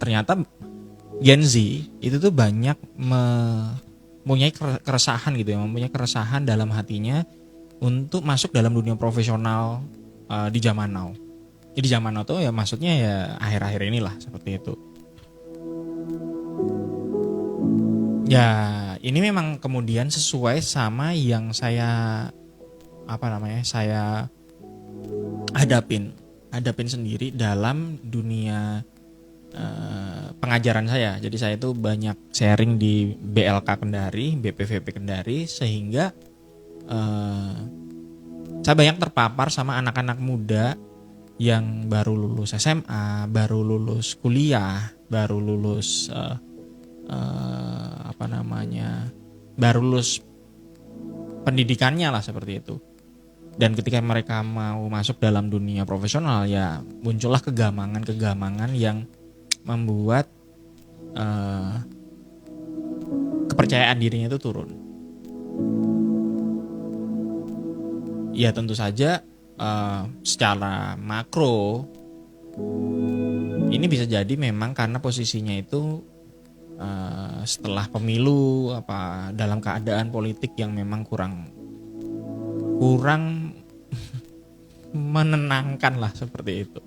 ternyata Gen Z itu tuh banyak mempunyai keresahan gitu ya, mempunyai keresahan dalam hatinya untuk masuk dalam dunia profesional di zaman now. Jadi zaman now tuh ya maksudnya ya akhir-akhir inilah seperti itu. Ya ini memang kemudian sesuai sama yang saya saya hadapin sendiri dalam dunia pengajaran saya. Jadi saya itu banyak sharing di BLK Kendari, BPVP Kendari, sehingga saya banyak terpapar sama anak-anak muda yang baru lulus SMA, baru lulus kuliah, baru lulus baru lulus pendidikannya lah seperti itu. Dan ketika mereka mau masuk dalam dunia profesional ya muncullah kegamangan yang membuat kepercayaan dirinya itu turun. Ya tentu saja secara makro ini bisa jadi memang karena posisinya itu setelah pemilu dalam keadaan politik yang memang kurang menenangkan lah seperti itu.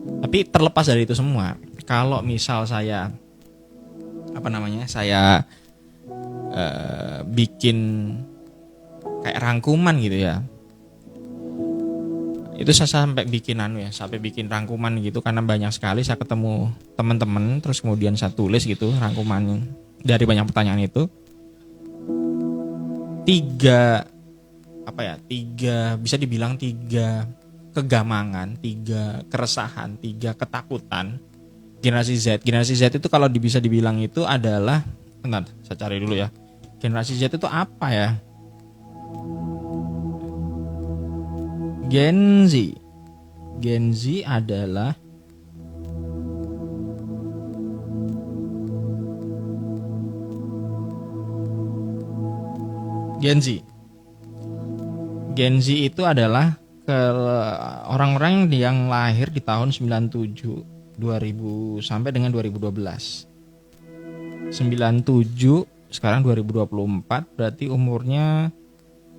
Tapi terlepas dari itu semua, kalau misal saya bikin kayak rangkuman gitu ya, itu saya sampai bikin rangkuman gitu, karena banyak sekali saya ketemu teman-teman, terus kemudian saya tulis gitu rangkuman dari banyak pertanyaan itu. Tiga bisa dibilang tiga kegamangan, tiga keresahan, tiga ketakutan generasi Z. Generasi Z itu kalau bisa dibilang itu adalah, bentar, saya cari dulu ya. Generasi Z itu apa ya? Gen Z adalah Gen Z itu adalah orang-orang yang lahir di tahun 97, 2000 sampai dengan 2012. 97 sekarang 2024 berarti umurnya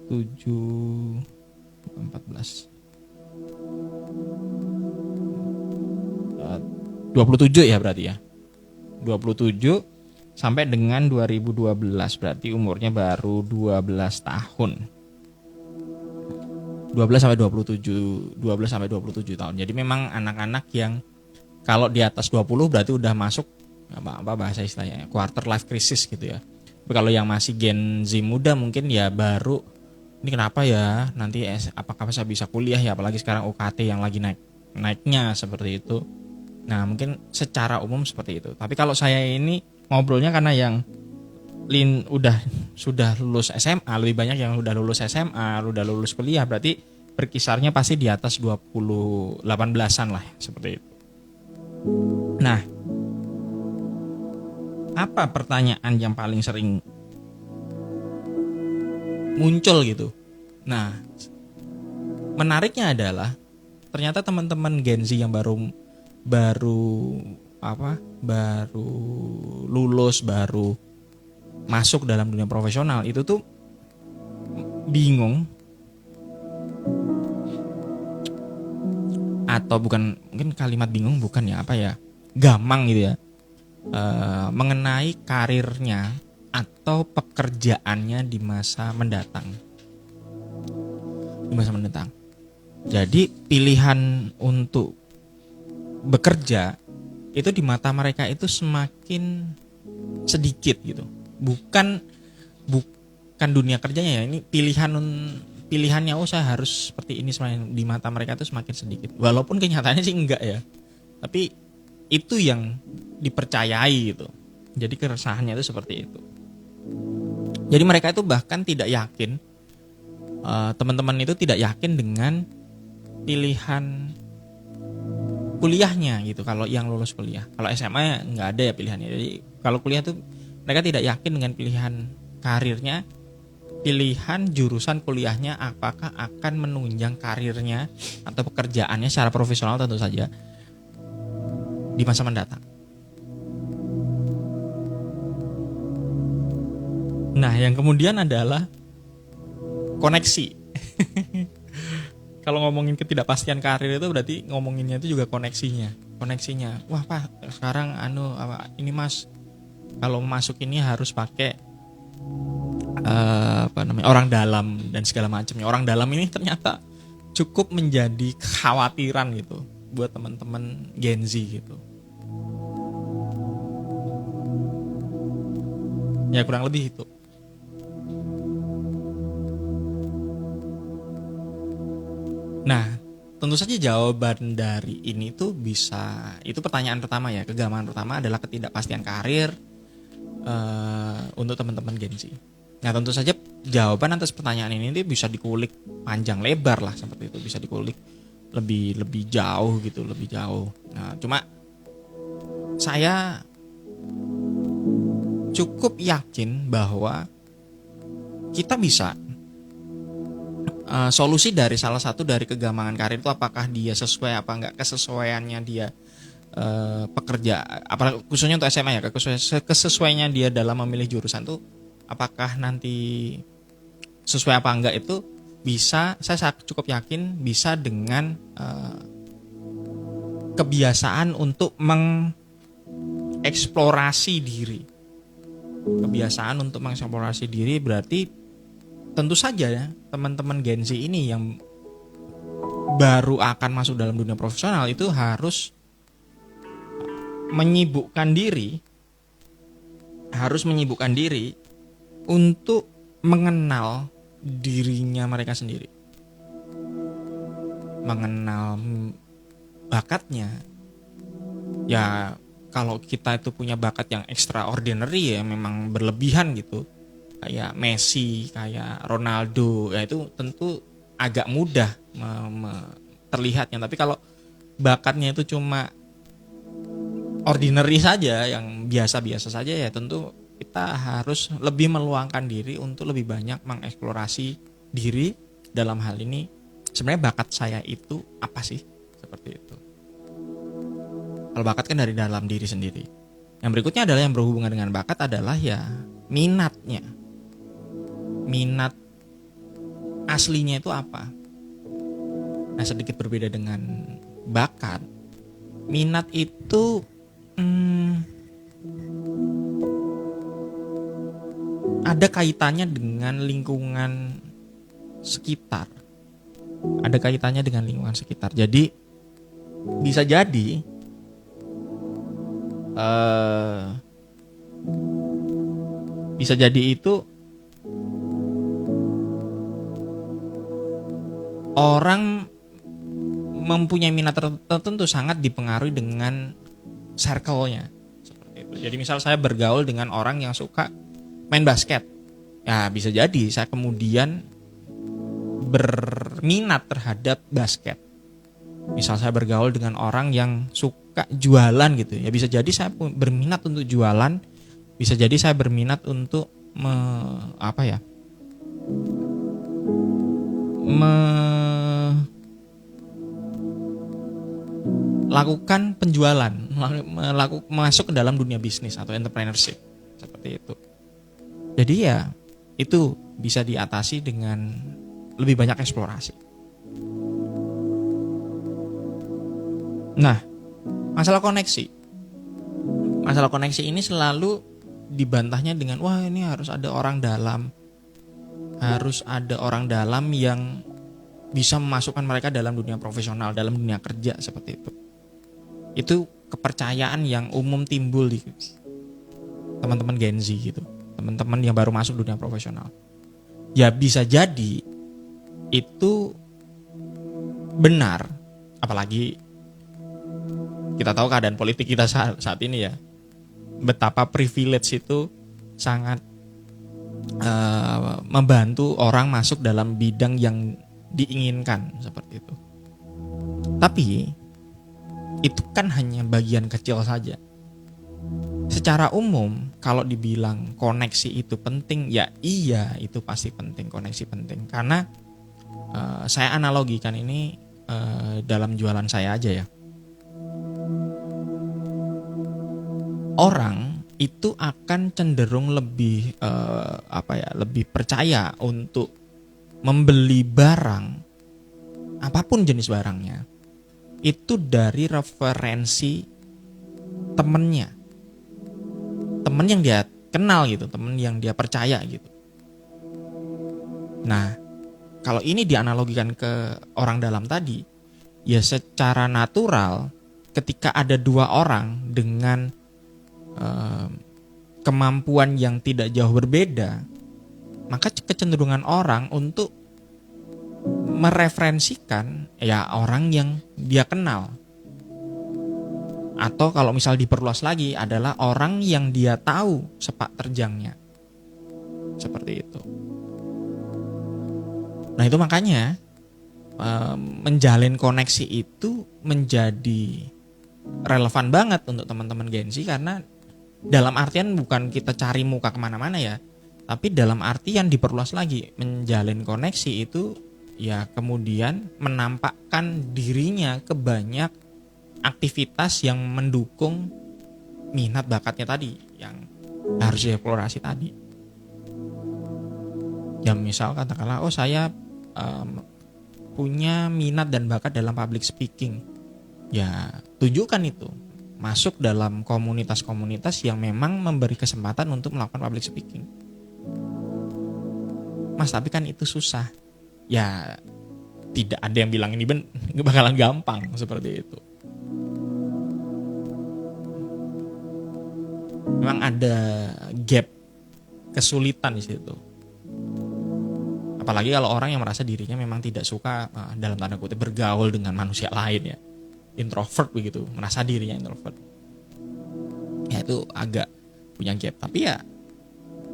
27 ya berarti ya. 27 sampai dengan 2012 berarti umurnya baru 12 tahun. 12 sampai 27 tahun. Jadi memang anak-anak yang kalau di atas 20 berarti udah masuk bahasa istilahnya quarter life crisis gitu ya. Tapi kalau yang masih Gen Z muda mungkin ya baru ini kenapa ya nanti apakah saya bisa kuliah ya, apalagi sekarang UKT yang lagi naiknya seperti itu. Nah mungkin secara umum seperti itu. Tapi kalau saya ini ngobrolnya karena yang sudah lulus SMA, lebih banyak yang udah lulus SMA, udah lulus kuliah, berarti berkisarnya pasti di atas 18-an lah seperti itu. Nah, apa pertanyaan yang paling sering muncul gitu? Nah, menariknya adalah ternyata teman-teman Gen Z yang baru lulus, baru masuk dalam dunia profesional itu tuh bingung, atau bukan, mungkin kalimat bingung bukan ya, gamang gitu ya, mengenai karirnya atau pekerjaannya di masa mendatang. Jadi pilihan untuk bekerja itu di mata mereka itu semakin sedikit gitu. Bukan dunia kerjanya ya, ini pilihannya saya harus seperti ini, semakin di mata mereka itu semakin sedikit. Walaupun kenyataannya sih enggak ya. Tapi itu yang dipercayai gitu. Jadi keresahannya itu seperti itu. Jadi mereka itu bahkan tidak yakin, teman-teman itu tidak yakin dengan pilihan kuliahnya gitu. Kalau yang lulus kuliah, kalau SMA nggak ada ya pilihannya. Jadi kalau kuliah tuh mereka tidak yakin dengan pilihan karirnya, pilihan jurusan kuliahnya apakah akan menunjang karirnya atau pekerjaannya secara profesional tentu saja di masa mendatang. Nah, yang kemudian adalah koneksi. Kalau ngomongin ketidakpastian karir itu berarti ngomonginnya itu juga koneksinya. Wah Pak, sekarang ini Mas, kalau masuk ini harus pakai orang dalam dan segala macamnya. Orang dalam ini ternyata cukup menjadi kekhawatiran gitu buat teman-teman Gen Z gitu. Ya kurang lebih itu. Nah, tentu saja jawaban dari ini tuh bisa, itu pertanyaan pertama ya, kegagalan pertama adalah ketidakpastian karir untuk teman-teman Gen Z. Nah, tentu saja jawaban atas pertanyaan ini bisa dikulik panjang lebar lah seperti itu, bisa dikulik lebih jauh gitu, lebih jauh. Nah, cuma saya cukup yakin bahwa kita bisa solusi dari salah satu dari kegamangan karir itu apakah dia sesuai apa enggak, kesesuaiannya dia pekerja, apalagi khususnya untuk SMA ya, kesesuaiannya dia dalam memilih jurusan tuh apakah nanti sesuai apa enggak, itu bisa, saya cukup yakin bisa dengan kebiasaan untuk mengeksplorasi diri. Kebiasaan untuk mengeksplorasi diri berarti tentu saja ya, teman-teman Gen Z ini yang baru akan masuk dalam dunia profesional itu harus menyibukkan diri untuk mengenal dirinya mereka sendiri, mengenal bakatnya. Ya kalau kita itu punya bakat yang extraordinary ya, memang berlebihan gitu, kayak Messi, kayak Ronaldo, ya itu tentu agak mudah terlihatnya. Tapi kalau bakatnya itu cuma ordinary saja, yang biasa-biasa saja, ya tentu kita harus lebih meluangkan diri untuk lebih banyak mengeksplorasi diri. Dalam hal ini sebenarnya bakat saya itu apa sih, seperti itu. Kalau bakat kan dari dalam diri sendiri. Yang berikutnya adalah yang berhubungan dengan bakat adalah ya minatnya. Minat aslinya itu apa? Nah, sedikit berbeda dengan bakat. Minat itu ada kaitannya dengan lingkungan sekitar. Jadi bisa jadi itu orang mempunyai minat tertentu sangat dipengaruhi dengan circle-nya, seperti itu. Jadi misal saya bergaul dengan orang yang suka main basket, ya bisa jadi saya kemudian berminat terhadap basket. Misal saya bergaul dengan orang yang suka jualan gitu, ya bisa jadi saya berminat untuk jualan, bisa jadi saya berminat untuk melakukan penjualan, masuk ke dalam dunia bisnis atau entrepreneurship, seperti itu. Jadi ya itu bisa diatasi dengan lebih banyak eksplorasi. Nah, masalah koneksi ini selalu dibantahnya dengan wah ini harus ada orang dalam yang bisa memasukkan mereka dalam dunia profesional, dalam dunia kerja, seperti itu. Itu kepercayaan yang umum timbul di teman-teman Gen Z gitu, teman-teman yang baru masuk dunia profesional. Ya bisa jadi itu benar, apalagi kita tahu keadaan politik kita saat ini ya, betapa privilege itu sangat membantu orang masuk dalam bidang yang diinginkan, seperti itu. Tapi itu kan hanya bagian kecil saja. Secara umum kalau dibilang koneksi itu penting, ya iya itu pasti penting, koneksi penting. Karena saya analogikan ini dalam jualan saya aja ya. Orang itu akan cenderung lebih lebih percaya untuk membeli barang apapun jenis barangnya itu dari referensi temennya, temen yang dia kenal gitu, temen yang dia percaya gitu. Nah, kalau ini dianalogikan ke orang dalam tadi, ya secara natural ketika ada dua orang dengan kemampuan yang tidak jauh berbeda, maka kecenderungan orang untuk mereferensikan ya orang yang dia kenal. Atau kalau misal diperluas lagi adalah orang yang dia tahu sepak terjangnya. Seperti itu. Nah itu makanya menjalin koneksi itu menjadi relevan banget untuk teman-teman Gen Z, karena dalam artian bukan kita cari muka kemana-mana ya, tapi dalam artian diperluas lagi, menjalin koneksi itu ya kemudian menampakkan dirinya ke banyak aktivitas yang mendukung minat bakatnya tadi yang harus dieksplorasi tadi. Ya misal katakanlah, oh saya punya minat dan bakat dalam public speaking, ya tunjukkan itu, masuk dalam komunitas-komunitas yang memang memberi kesempatan untuk melakukan public speaking. Mas tapi kan itu susah. Ya tidak ada yang bilang ini bakalan gampang seperti itu. Memang ada gap, kesulitan di situ. Apalagi kalau orang yang merasa dirinya memang tidak suka dalam tanda kutip bergaul dengan manusia lain ya, introvert begitu, merasa dirinya introvert. Ya itu agak punya gap. Tapi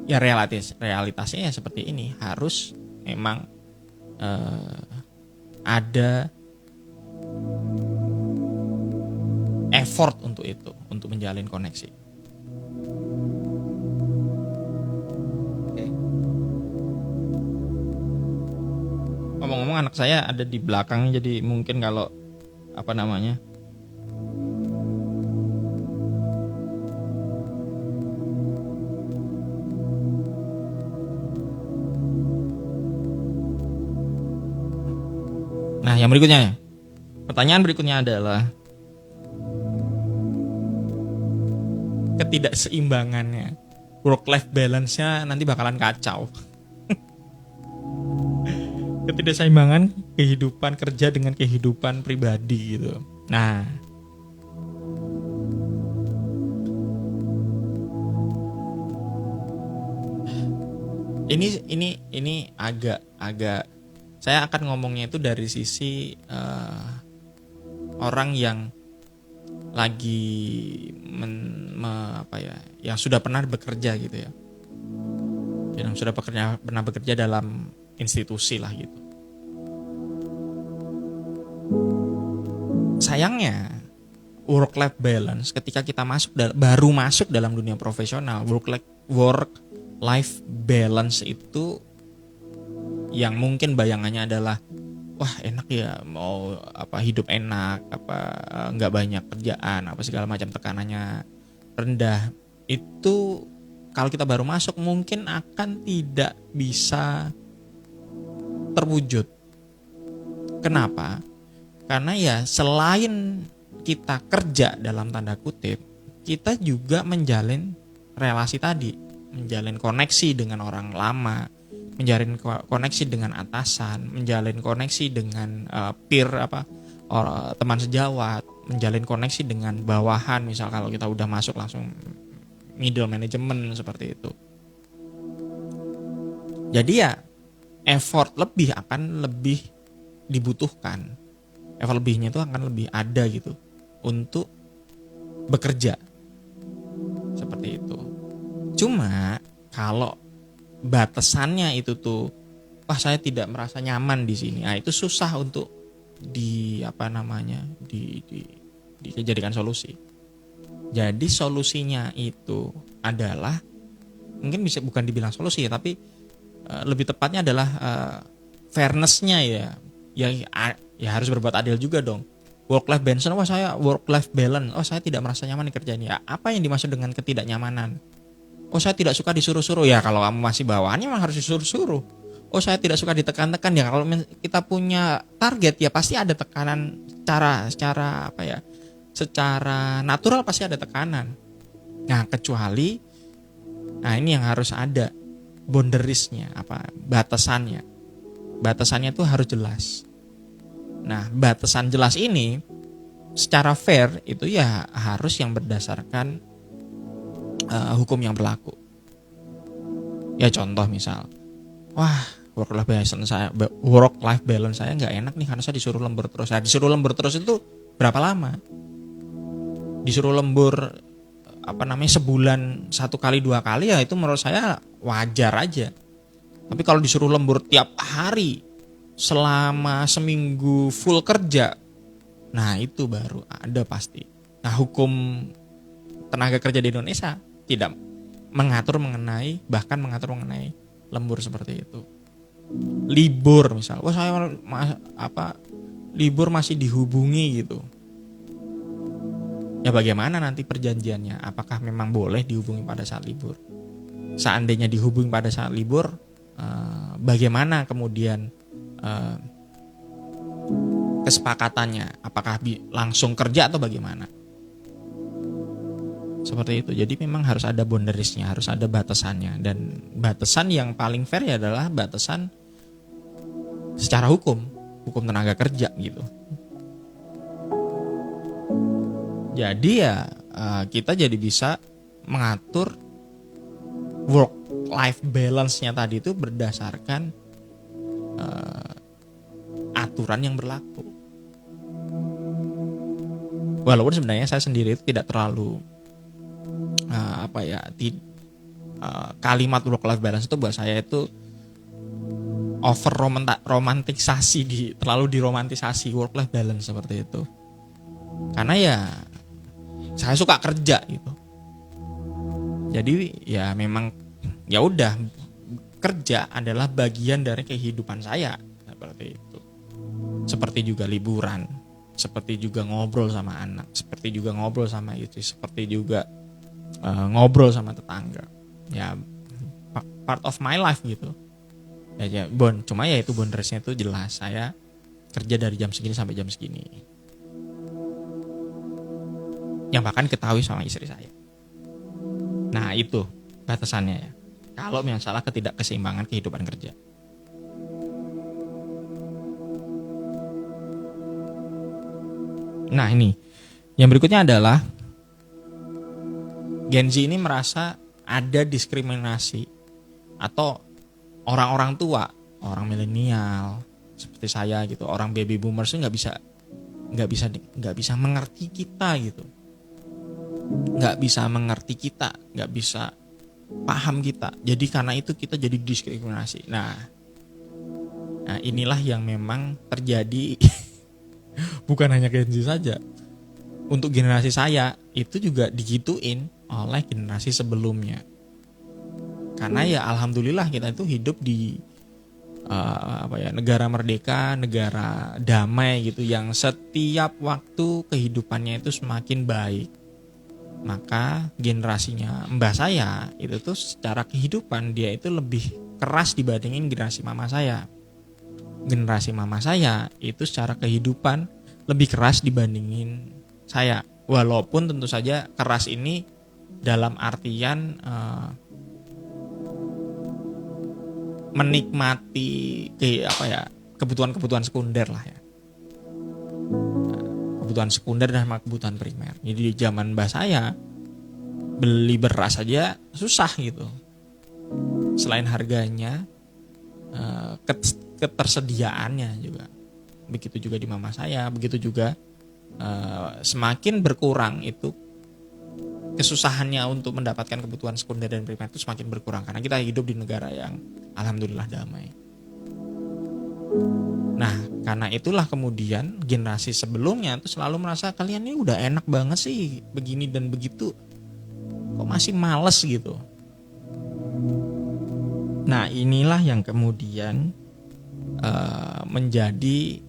ya realitasnya ya seperti ini, harus memang ada effort untuk itu, untuk menjalin koneksi. Ngomong-ngomong anak saya ada di belakang, jadi mungkin kalau apa namanya Nah, yang berikutnya, pertanyaan berikutnya adalah ketidakseimbangannya, work-life balance-nya nanti bakalan kacau. Ketidakseimbangan kehidupan kerja dengan kehidupan pribadi gitu. Nah, ini agak saya akan ngomongnya itu dari sisi orang yang lagi yang sudah pernah bekerja gitu ya, yang sudah pernah bekerja dalam institusi lah gitu. Sayangnya work life balance ketika kita baru masuk dalam dunia profesional, work life balance itu yang mungkin bayangannya adalah wah enak ya, mau hidup enak, nggak banyak kerjaan, segala macam, tekanannya rendah. Itu kalau kita baru masuk mungkin akan tidak bisa terwujud. Kenapa? Karena ya selain kita kerja dalam tanda kutip, kita juga menjalin relasi tadi, menjalin koneksi dengan orang lama, menjalin koneksi dengan atasan, menjalin koneksi dengan peer teman sejawat, menjalin koneksi dengan bawahan, misal kalau kita udah masuk langsung middle management seperti itu. Jadi ya effort lebih akan lebih dibutuhkan. Effort lebihnya itu akan lebih ada gitu untuk bekerja seperti itu. Cuma kalau batasannya itu tuh, wah saya tidak merasa nyaman di sini. Nah, itu susah untuk dijadikan solusi. Jadi solusinya itu adalah, mungkin bisa bukan dibilang solusi ya, tapi lebih tepatnya adalah fairness-nya ya harus berbuat adil juga dong. Work life balance, wah saya work life balance, oh saya tidak merasa nyaman di kerjaan. Ya, apa yang dimaksud dengan ketidaknyamanan? Oh saya tidak suka disuruh-suruh. Ya kalau kamu masih bawahannya memang harus disuruh-suruh. Oh saya tidak suka ditekan-tekan. Ya kalau kita punya target ya pasti ada tekanan, secara apa ya, secara natural pasti ada tekanan. Nah kecuali, nah ini yang harus ada boundariesnya, apa batasannya. Batasannya tuh harus jelas. Nah batasan jelas ini secara fair itu ya harus yang berdasarkan hukum yang berlaku. Ya contoh misal, wah work life balance saya nggak enak nih karena saya disuruh lembur terus. Nah, disuruh lembur terus itu berapa lama? Disuruh lembur sebulan 1 kali 2 kali ya itu menurut saya wajar aja. Tapi kalau disuruh lembur tiap hari selama seminggu full kerja, nah itu baru ada pasti. Nah hukum tenaga kerja di Indonesia tidak mengatur mengenai lembur seperti itu. Libur misal, saya libur masih dihubungi gitu. Ya bagaimana nanti perjanjiannya? Apakah memang boleh dihubungi pada saat libur? Seandainya dihubungi pada saat libur, bagaimana kemudian kesepakatannya? Apakah langsung kerja atau bagaimana? Seperti itu. Jadi memang harus ada boundariesnya, harus ada batasannya. Dan batasan yang paling fair ya adalah batasan secara hukum tenaga kerja gitu. Jadi ya kita jadi bisa mengatur work life balance-nya tadi itu berdasarkan aturan yang berlaku. Walaupun sebenarnya saya sendiri itu tidak terlalu kalimat work life balance itu buat saya itu over romantisasi, terlalu diromantisasi work life balance seperti itu. Karena ya saya suka kerja gitu. Jadi ya memang ya udah, kerja adalah bagian dari kehidupan saya seperti itu. Seperti juga liburan, seperti juga ngobrol sama anak, seperti juga ngobrol sama istri, seperti juga ngobrol sama tetangga. Ya part of my life gitu. Ya cuma ya itu boundariesnya itu jelas. Saya kerja dari jam segini sampai jam segini. Yang bahkan ketahui sama istri saya. Nah itu batasannya ya. Kalau masalah ketidakkeseimbangan kehidupan kerja. Nah ini yang berikutnya adalah Gen Z ini merasa ada diskriminasi atau orang-orang tua, orang milenial seperti saya gitu, orang baby boomers itu nggak bisa mengerti kita gitu, nggak bisa mengerti kita, nggak bisa paham kita. Jadi karena itu kita jadi diskriminasi. Nah inilah yang memang terjadi bukan hanya Gen Z saja. Untuk generasi saya itu juga digituin oleh generasi sebelumnya. Karena ya alhamdulillah kita itu hidup di negara merdeka, negara damai gitu, yang setiap waktu kehidupannya itu semakin baik. Maka generasinya mbah saya itu tuh secara kehidupan dia itu lebih keras dibandingin generasi mama saya. Generasi mama saya itu secara kehidupan lebih keras dibandingin saya. Walaupun tentu saja keras ini dalam artian menikmati kebutuhan-kebutuhan sekunder lah ya. Kebutuhan sekunder dan kebutuhan primer. Jadi di zaman mbah saya beli beras aja susah gitu. Selain harganya, ketersediaannya juga. Begitu juga di mama saya, begitu juga semakin berkurang itu kesusahannya untuk mendapatkan kebutuhan sekunder dan primer itu semakin berkurang karena kita hidup di negara yang alhamdulillah damai. Nah, karena itulah kemudian generasi sebelumnya itu selalu merasa kalian ini udah enak banget sih begini dan begitu, kok masih males gitu. Nah, inilah yang kemudian menjadi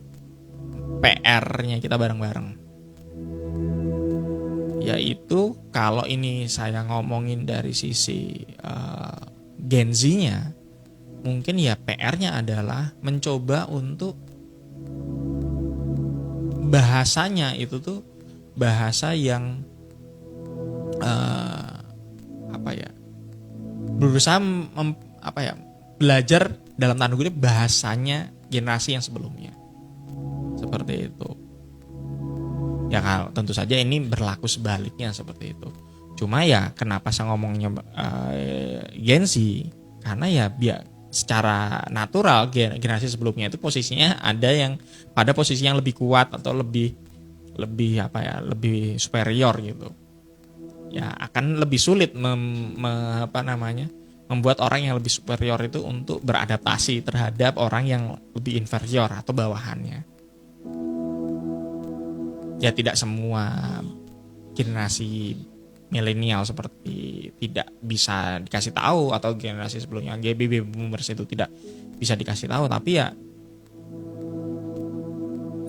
PR-nya kita bareng-bareng. Yaitu kalau ini saya ngomongin dari sisi Gen Z-nya, mungkin ya PR-nya adalah mencoba untuk bahasanya itu tuh bahasa yang berusaha belajar dalam tanda kutip bahasanya generasi yang sebelumnya, seperti itu. Ya kalau tentu saja ini berlaku sebaliknya seperti itu. Cuma ya kenapa saya ngomongnya Gen Z, karena ya secara natural generasi sebelumnya itu posisinya ada yang pada posisi yang lebih kuat atau lebih superior gitu. Ya akan lebih sulit membuat orang yang lebih superior itu untuk beradaptasi terhadap orang yang lebih inferior atau bawahannya. Ya tidak semua generasi milenial seperti tidak bisa dikasih tahu, atau generasi sebelumnya baby boomers itu tidak bisa dikasih tahu, tapi ya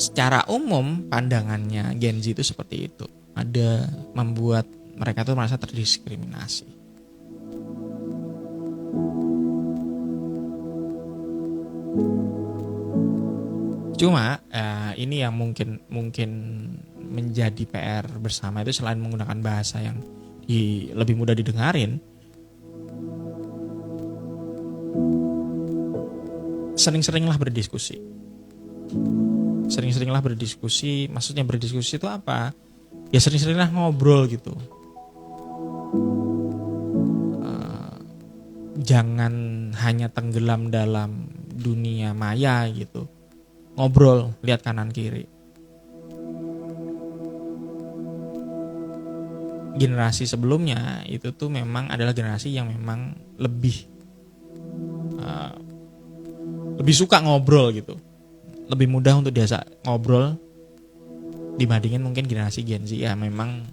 secara umum pandangannya Gen Z itu seperti itu. Ada membuat mereka tuh merasa terdiskriminasi. Cuma ini yang mungkin menjadi PR bersama itu, selain menggunakan bahasa yang lebih mudah didengarin, sering-seringlah berdiskusi. Maksudnya berdiskusi itu apa? Ya sering-seringlah ngobrol gitu. Jangan hanya tenggelam dalam dunia maya gitu. Ngobrol, lihat kanan kiri. Generasi sebelumnya itu tuh memang adalah generasi yang memang lebih suka ngobrol gitu. Lebih mudah untuk diajak ngobrol dibandingin mungkin generasi Gen Z. Ya memang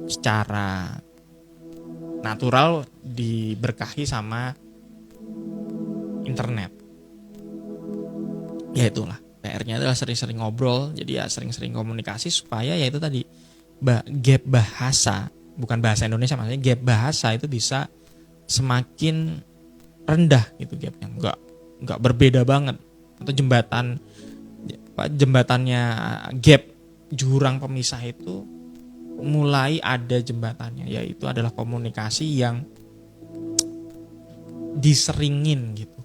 secara natural diberkahi sama internet. Ya itulah, PR-nya adalah sering-sering ngobrol. Jadi ya sering-sering komunikasi supaya ya itu tadi, gap bahasa, bukan bahasa Indonesia, maksudnya gap bahasa itu bisa semakin rendah gitu gapnya, nggak berbeda banget. Atau jembatannya gap jurang pemisah itu mulai ada jembatannya, yaitu adalah komunikasi yang diseringin gitu.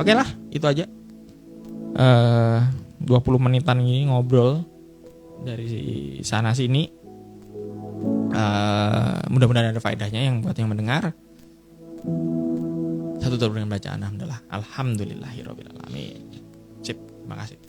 Oke lah, itu aja. 20 menitan ini ngobrol dari sana sini. Mudah-mudahan ada faedahnya yang buat yang mendengar. Satu tutur dengan bacaan alhamdulillahirabbil alamin. Sip, terima kasih.